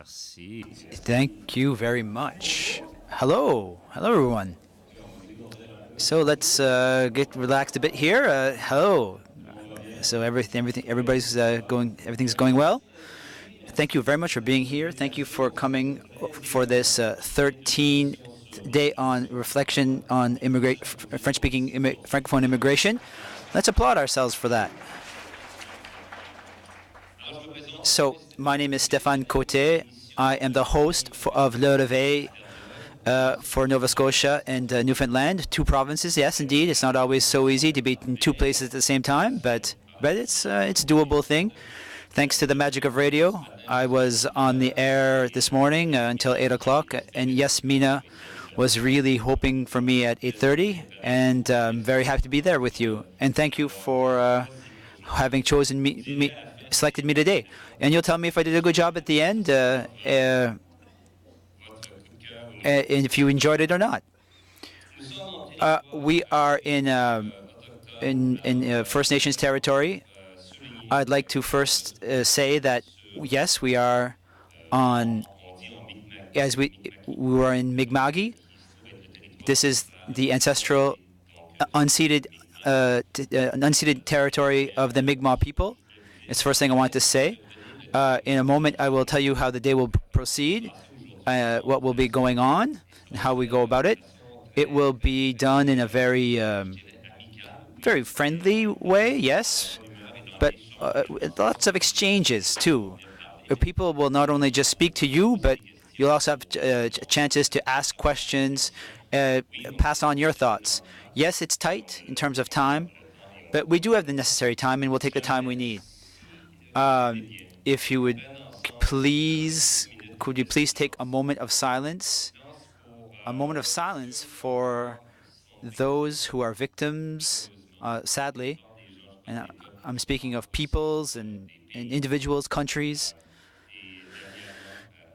Thank you very much. Hello everyone. So let's get relaxed a bit here. Hello. So everything's going well. Thank you very much for being here. Thank you for coming for this 13th day on reflection on French-speaking francophone immigration. Let's applaud ourselves for that. So my name is Stéphane Côté. I am the host of Le Réveil for Nova Scotia and Newfoundland, two provinces. Yes, indeed, it's not always so easy to be in two places at the same time, but it's a doable thing. Thanks to the magic of radio, I was on the air this morning until 8 o'clock, and yes, Mina was really hoping for me at 8:30, and I'm very happy to be there with you. And thank you for having selected me today. And you'll tell me if I did a good job at the end, and if you enjoyed it or not. We are in First Nations territory. I'd like to first say that yes, we are on, as we are in Mi'kma'ki. This is the ancestral unceded territory of the Mi'kmaq people. It's the first thing I want to say. In a moment, I will tell you how the day will proceed, what will be going on, and how we go about it. It will be done in a very, very friendly way, yes, but lots of exchanges too. People will not only just speak to you, but you'll also have chances to ask questions, pass on your thoughts. Yes, it's tight in terms of time, but we do have the necessary time, and we'll take the time we need. If you would please, could you please take a moment of silence? A moment of silence for those who are victims, sadly. And I'm speaking of peoples and individuals, countries.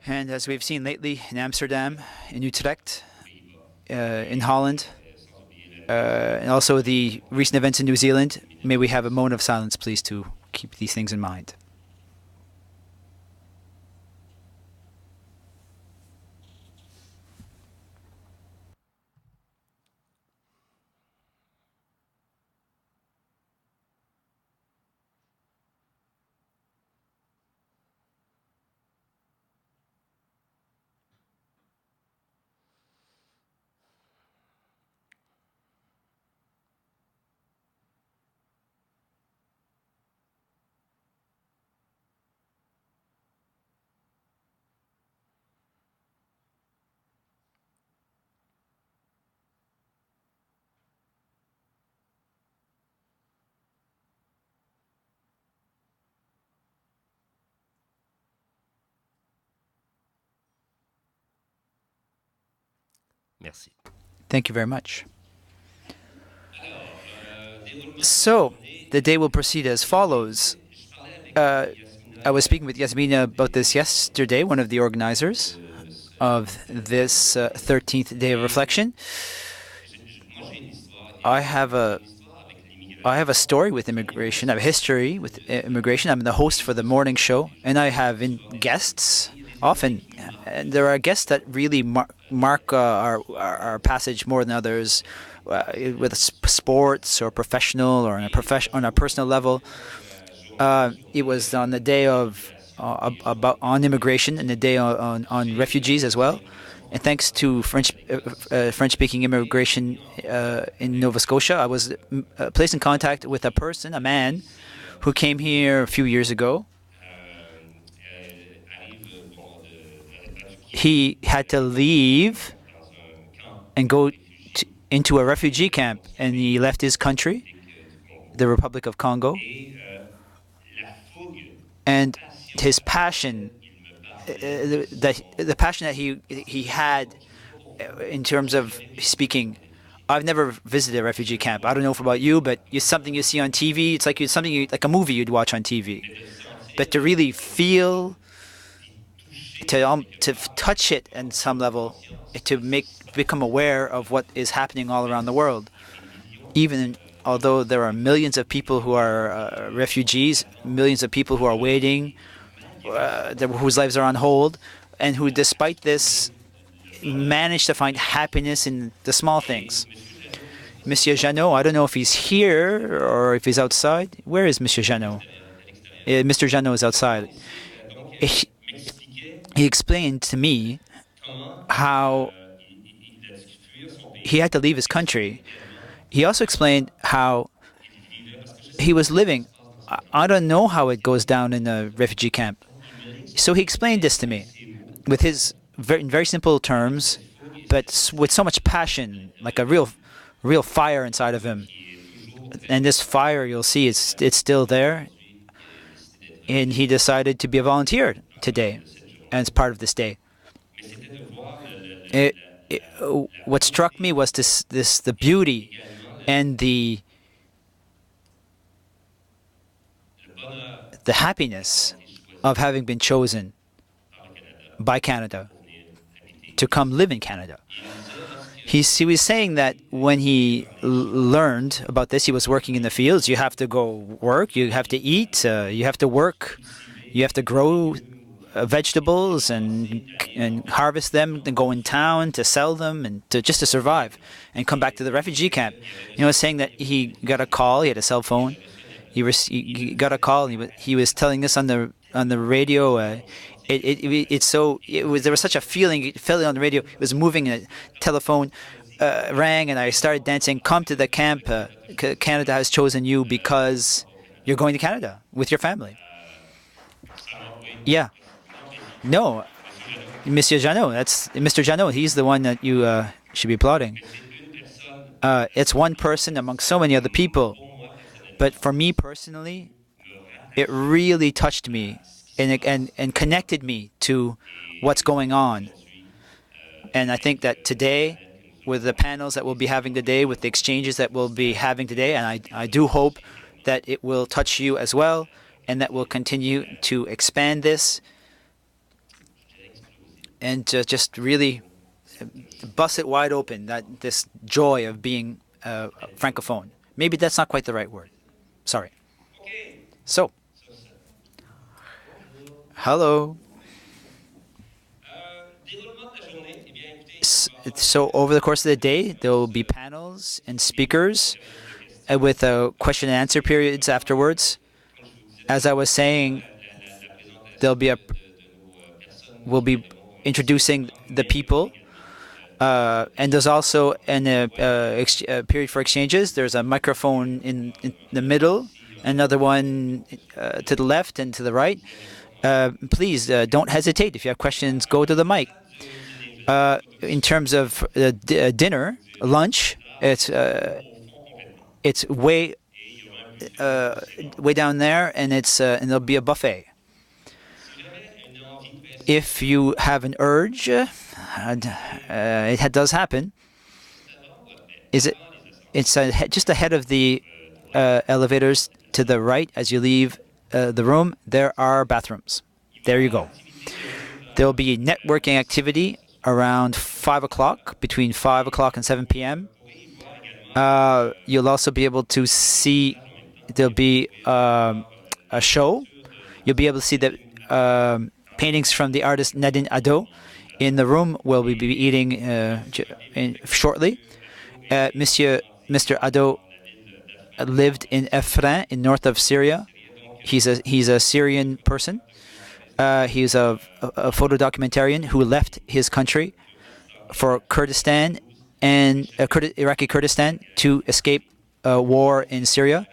And as we've seen lately in Amsterdam, in Utrecht, in Holland, and also the recent events in New Zealand, may we have a moment of silence, please, to keep these things in mind. Merci. Thank you very much. So, the day will proceed as follows. I was speaking with Yasmina about this yesterday, one of the organizers of this 13th day of reflection. I have a story with immigration. I have a history with immigration. I'm the host for the morning show, and I have guests often. And there are guests that really mark our passage more than others, with sports or professional or on a personal level. It was on the day of on immigration and the day on refugees as well. And thanks to French-speaking immigration in Nova Scotia, I was placed in contact with a man, who came here a few years ago. He had to leave and go into a refugee camp, and he left his country, the Republic of Congo. And his passion, the passion that he had in terms of speaking. I've never visited a refugee camp. I don't know about you, but it's something you see on TV. It's like like a movie you'd watch on TV. But to really feel, to touch it on some level, to become aware of what is happening all around the world. Although there are millions of people who are refugees, millions of people who are waiting whose lives are on hold, and who, despite this, manage to find happiness in the small things. Monsieur Janot, I don't know if he's here or if he's outside. Where is Monsieur Janot? Mr. Janot is outside. He explained to me how he had to leave his country. He also explained how he was living. I don't know how it goes down in a refugee camp. So he explained this to me with his in very simple terms, but with so much passion, like a real fire inside of him. And this fire, you'll see, it's still there. And he decided to be a volunteer today, and it's part of this day. What struck me was the beauty and the happiness of having been chosen by Canada to come live in Canada. He was saying that when he learned about this, he was working in the fields. You have to go work, you have to eat, you have to work, you have to grow vegetables and harvest them, and go in town to sell them and just to survive, and come back to the refugee camp. Saying that he got a call. He had a cell phone. He got a call. He was telling this on the radio. There was such a feeling. It felt it on the radio. It was moving. A telephone rang, and I started dancing. Come to the camp. Canada has chosen you because you're going to Canada with your family. Yeah. No, Monsieur Janot. That's Mr. Janot. He's the one that you should be applauding. It's one person among so many other people. But for me personally, it really touched me and connected me to what's going on. And I think that today, with the panels that we'll be having today, with the exchanges that we'll be having today, and I do hope that it will touch you as well, and that we'll continue to expand this and to just really bust it wide open, that this joy of being francophone. Maybe that's not quite the right word. Sorry. So, hello. So over the course of the day, there will be panels and speakers with question and answer periods afterwards. As I was saying, we'll be introducing the people, and there's also a period for exchanges. There's a microphone in the middle, another one to the left and to the right. Please don't hesitate. If you have questions, go to the mic. In terms of dinner, lunch, it's way down there, and and there'll be a buffet. If you have an urge, it does happen. It's just ahead of the elevators to the right as you leave the room. There are bathrooms. There you go. There will be networking activity around 5 o'clock, between 5 o'clock and 7 p.m. You'll also be able to see, there'll be a show. You'll be able to see the paintings from the artist Nadine Addo in the room where we'll be eating shortly. Mr. Addo lived in Efrin in north of Syria. He's a Syrian person. He's a photo documentarian who left his country for Kurdistan and Iraqi Kurdistan to escape war in Syria.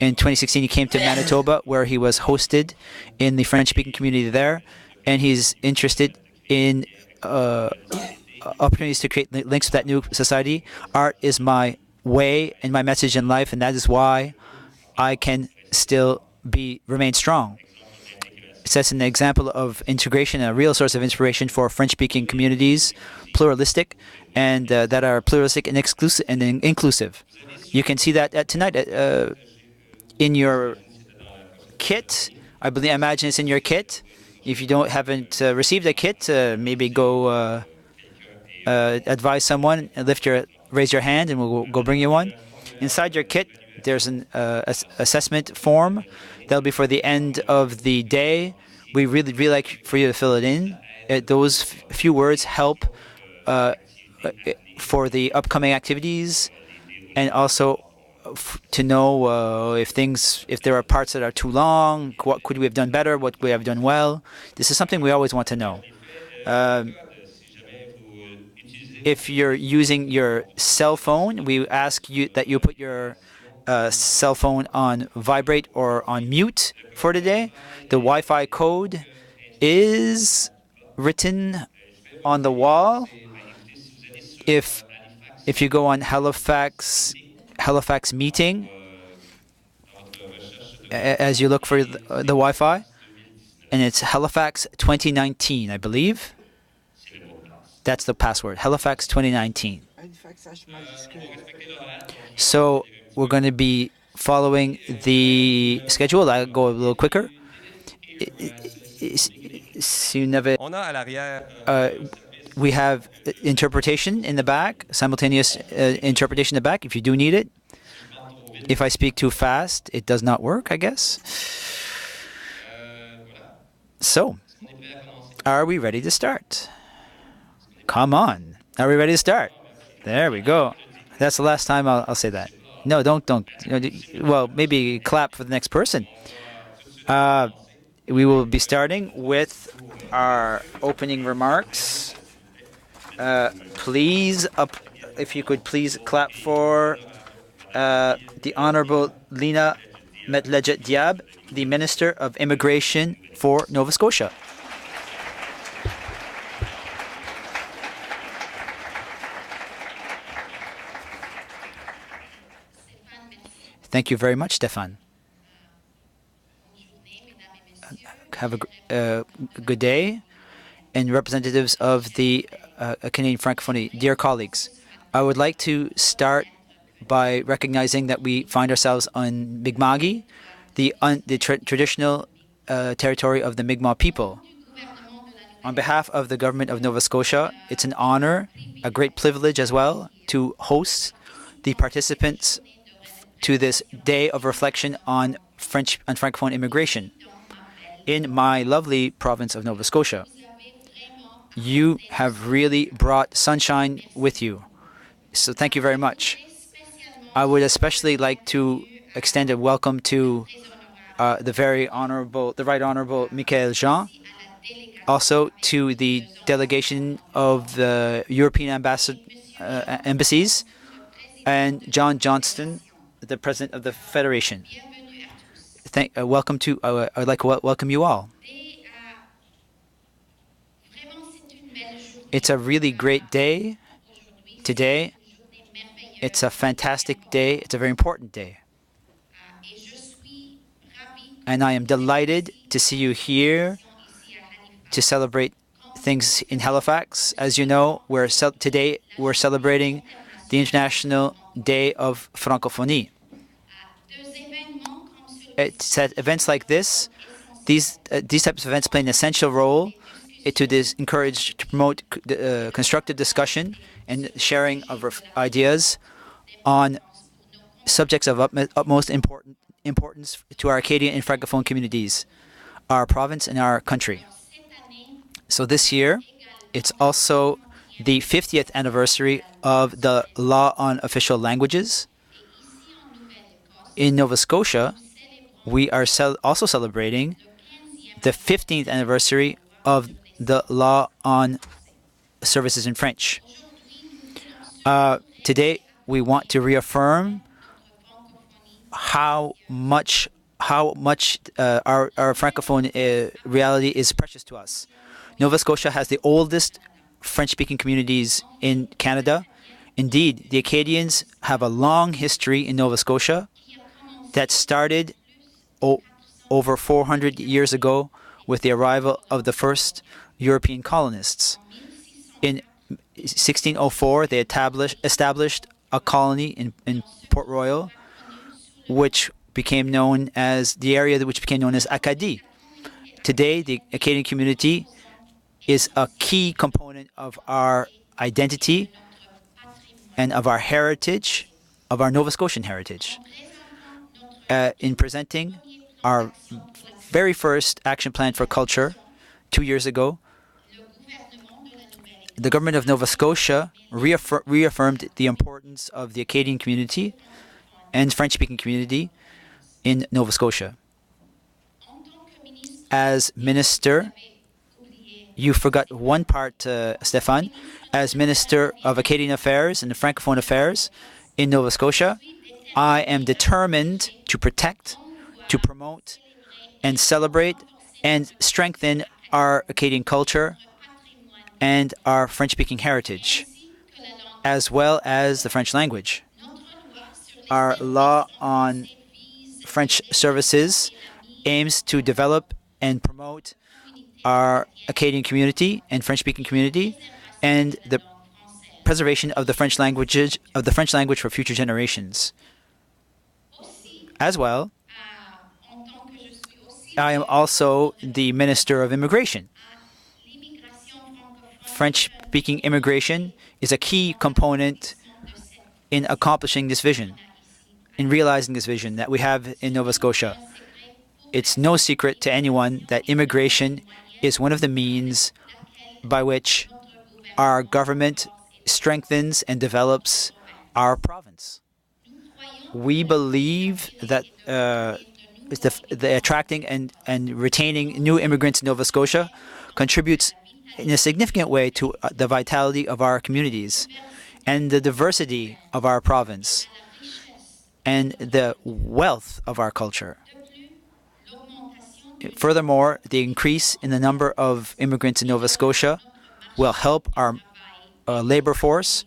In 2016, he came to Manitoba, where he was hosted in the French-speaking community there, and he's interested in opportunities to create links with that new society. Art is my way and my message in life, and that is why I can still remain strong. It sets an example of integration, a real source of inspiration for French-speaking communities, pluralistic, and that are pluralistic and exclusive and inclusive. You can see that tonight in your kit. I imagine it's in your kit. If you haven't received a kit, maybe go advise someone and raise your hand, and we'll go bring you one. Inside your kit, there's an assessment form that'll be for the end of the day, We really like for you to fill it in. Those few words help uh, for the upcoming activities, and also to know if there are parts that are too long, what could we have done better, what could we have done well. This is something we always want to know. Um, if you're using your cell phone, we ask you that you put your cell phone on vibrate or on mute for today. The Wi-Fi code is written on the wall. If you go on Halifax meeting, as you look for the Wi-Fi, and it's Halifax 2019, I believe. That's the password, Halifax 2019. So we're going to be following the schedule. I'll go a little quicker. We have interpretation in the back, simultaneous interpretation in the back if you do need it. If I speak too fast, it does not work, I guess. So, are we ready to start? Come on. Are we ready to start? There we go. That's the last time I'll say that. No, don't. Well, maybe clap for the next person. We will be starting with our opening remarks. Please, if you could please clap for the Honorable Lina Metledjet Diab, the Minister of Immigration for Nova Scotia. Thank you very much, Stefan. Have a good day. And representatives of the Canadian Francophonie, dear colleagues, I would like to start by recognizing that we find ourselves on Mi'kma'ki, the traditional territory of the Mi'kmaq people. On behalf of the government of Nova Scotia, it's an honor, a great privilege as well, to host the participants to this day of reflection on French and Francophone immigration in my lovely province of Nova Scotia. You have really brought sunshine with you. So thank you very much. I would especially like to extend a welcome to the Right Honorable Michael Jean, also to the delegation of the European embassies, and John Johnston, the President of the Federation. I'd like to welcome you all. It's a really great day today. It's a fantastic day. It's a very important day. And I am delighted to see you here to celebrate things in Halifax. As you know, today we're celebrating the International Day of Francophonie. It's at events like this, these types of events play an essential role to promote constructive discussion and sharing of ideas on subjects of utmost importance to our Acadian and Francophone communities, our province and our country. So this year, it's also the 50th anniversary of the Law on Official Languages. In Nova Scotia, we are also celebrating the 15th anniversary of the Law on Services in French. Today, we want to reaffirm how much our Francophone reality is precious to us. Nova Scotia has the oldest French-speaking communities in Canada. Indeed, the Acadians have a long history in Nova Scotia that started over 400 years ago with the arrival of the first European colonists. In 1604, they established a colony in Port Royal, which became known as Acadie. Today, the Acadian community is a key component of our identity and of our heritage, of our Nova Scotian heritage. In presenting our very first action plan for culture 2 years ago, the government of Nova Scotia reaffirmed the importance of the Acadian community and French-speaking community in Nova Scotia. As minister, you forgot one part, Stéphane. As Minister of Acadian Affairs and Francophone Affairs in Nova Scotia, I am determined to protect, to promote, and celebrate and strengthen our Acadian culture and our French-speaking heritage, as well as the French language. Our law on French services aims to develop and promote our Acadian community and French-speaking community and the preservation of the French language for future generations. As well, I am also the Minister of Immigration. French-speaking immigration is a key component in accomplishing this vision, in realizing this vision that we have in Nova Scotia. It's no secret to anyone that immigration is one of the means by which our government strengthens and develops our province. We believe that the attracting and retaining new immigrants in Nova Scotia contributes in a significant way to the vitality of our communities and the diversity of our province and the wealth of our culture. Furthermore, the increase in the number of immigrants in Nova Scotia will help our labor force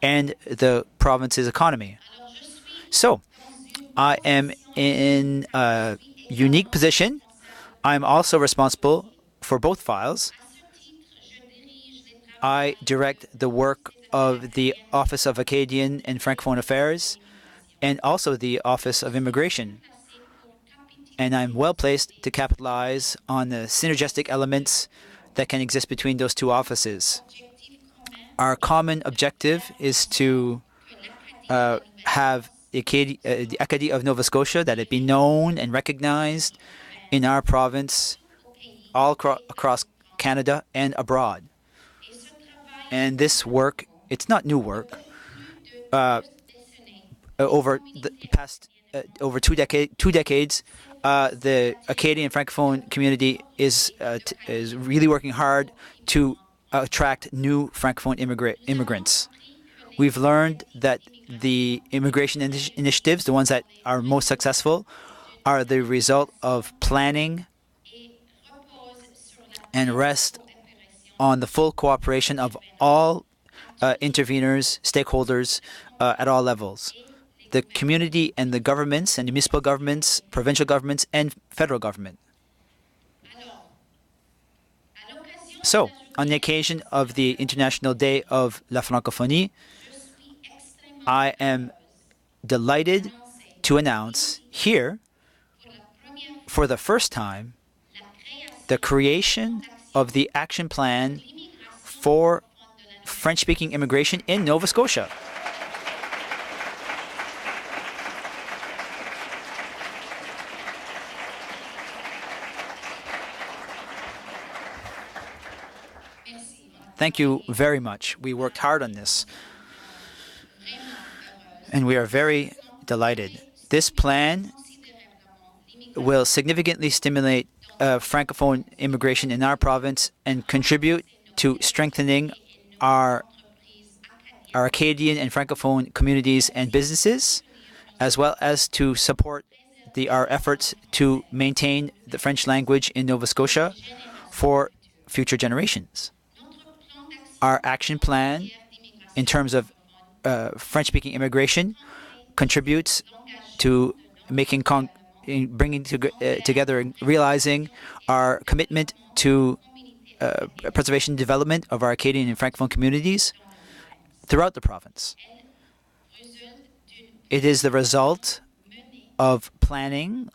and the province's economy. So, I am in a unique position. I'm also responsible for both files. I direct the work of the Office of Acadian and Francophone Affairs and also the Office of Immigration. And I'm well placed to capitalize on the synergistic elements that can exist between those two offices. Our common objective is to have the Acadie of Nova Scotia, that it be known and recognized in our province, all across Canada and abroad. And this work, it's not new work. Over the past over two decades, the Acadian Francophone community is really working hard to attract new Francophone immigrants. We've learned that the immigration initiatives, the ones that are most successful, are the result of planning and rest on the full cooperation of all interveners, stakeholders at all levels. The community and the governments and the municipal governments, provincial governments, and federal government. So, on the occasion of the International Day of la Francophonie, I am delighted to announce here, for the first time, the creation of the action plan for French-speaking immigration in Nova Scotia. Thank you very much. We worked hard on this. And we are very delighted. This plan will significantly stimulate Francophone immigration in our province and contribute to strengthening our Acadian and Francophone communities and businesses, as well as to support our efforts to maintain the French language in Nova Scotia for future generations. Our action plan in terms of French-speaking immigration contributes to bringing together and realizing our commitment to preservation and development of our Acadian and Francophone communities throughout the province. It is the result of planning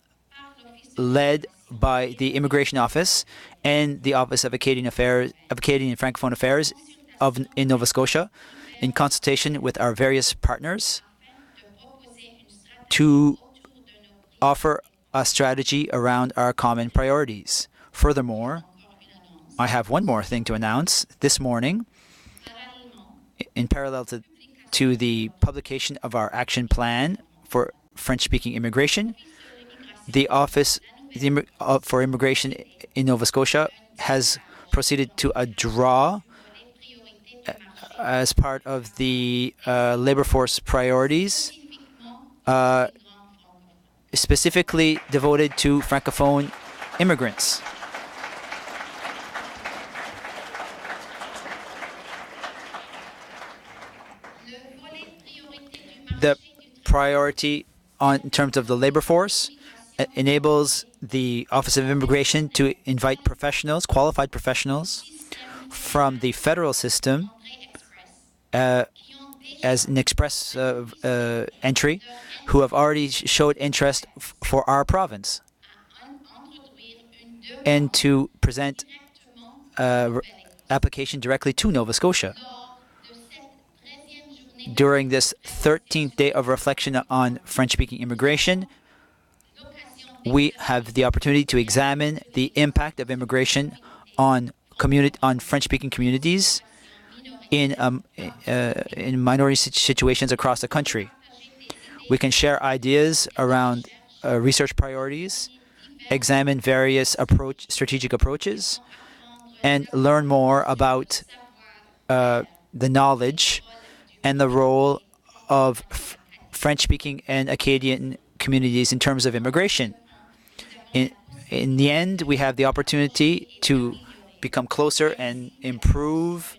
led by the Immigration Office and the Office of Acadian and Francophone Affairs in Nova Scotia, in consultation with our various partners, to offer a strategy around our common priorities. Furthermore, I have one more thing to announce. This morning, in parallel to the publication of our action plan for French-speaking immigration, the Office for Immigration in Nova Scotia has proceeded to a draw as part of the labor force priorities, specifically devoted to francophone immigrants. The priority in terms of the labor force enables the Office of Immigration to invite professionals, qualified professionals, from the federal system as an express entry who have already showed interest for our province, and to present application directly to Nova Scotia. During this 13th day of reflection on French-speaking immigration, we have the opportunity to examine the impact of immigration on French-speaking communities in minority situations across the country. We can share ideas around research priorities, examine various strategic approaches, and learn more about the knowledge and the role of French-speaking and Acadian communities in terms of immigration. In the end, we have the opportunity to become closer and improve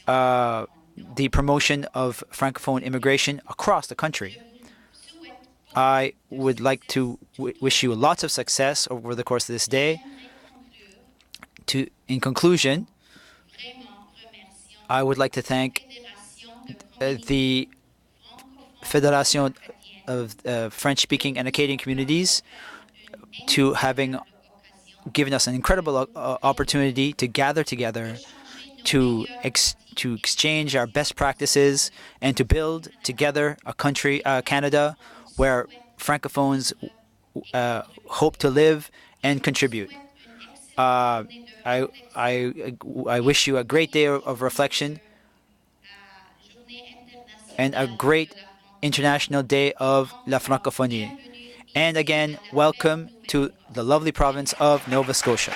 the promotion of francophone immigration across the country. I would like to wish you lots of success over the course of this day. In conclusion, I would like to thank the Fédération of French-speaking and Acadian communities to having given us an incredible opportunity to gather together, to exchange our best practices, and to build together a country, Canada, where francophones hope to live and contribute. I wish you a great day of reflection and a great International Day of la Francophonie. And again, welcome to the lovely province of Nova Scotia.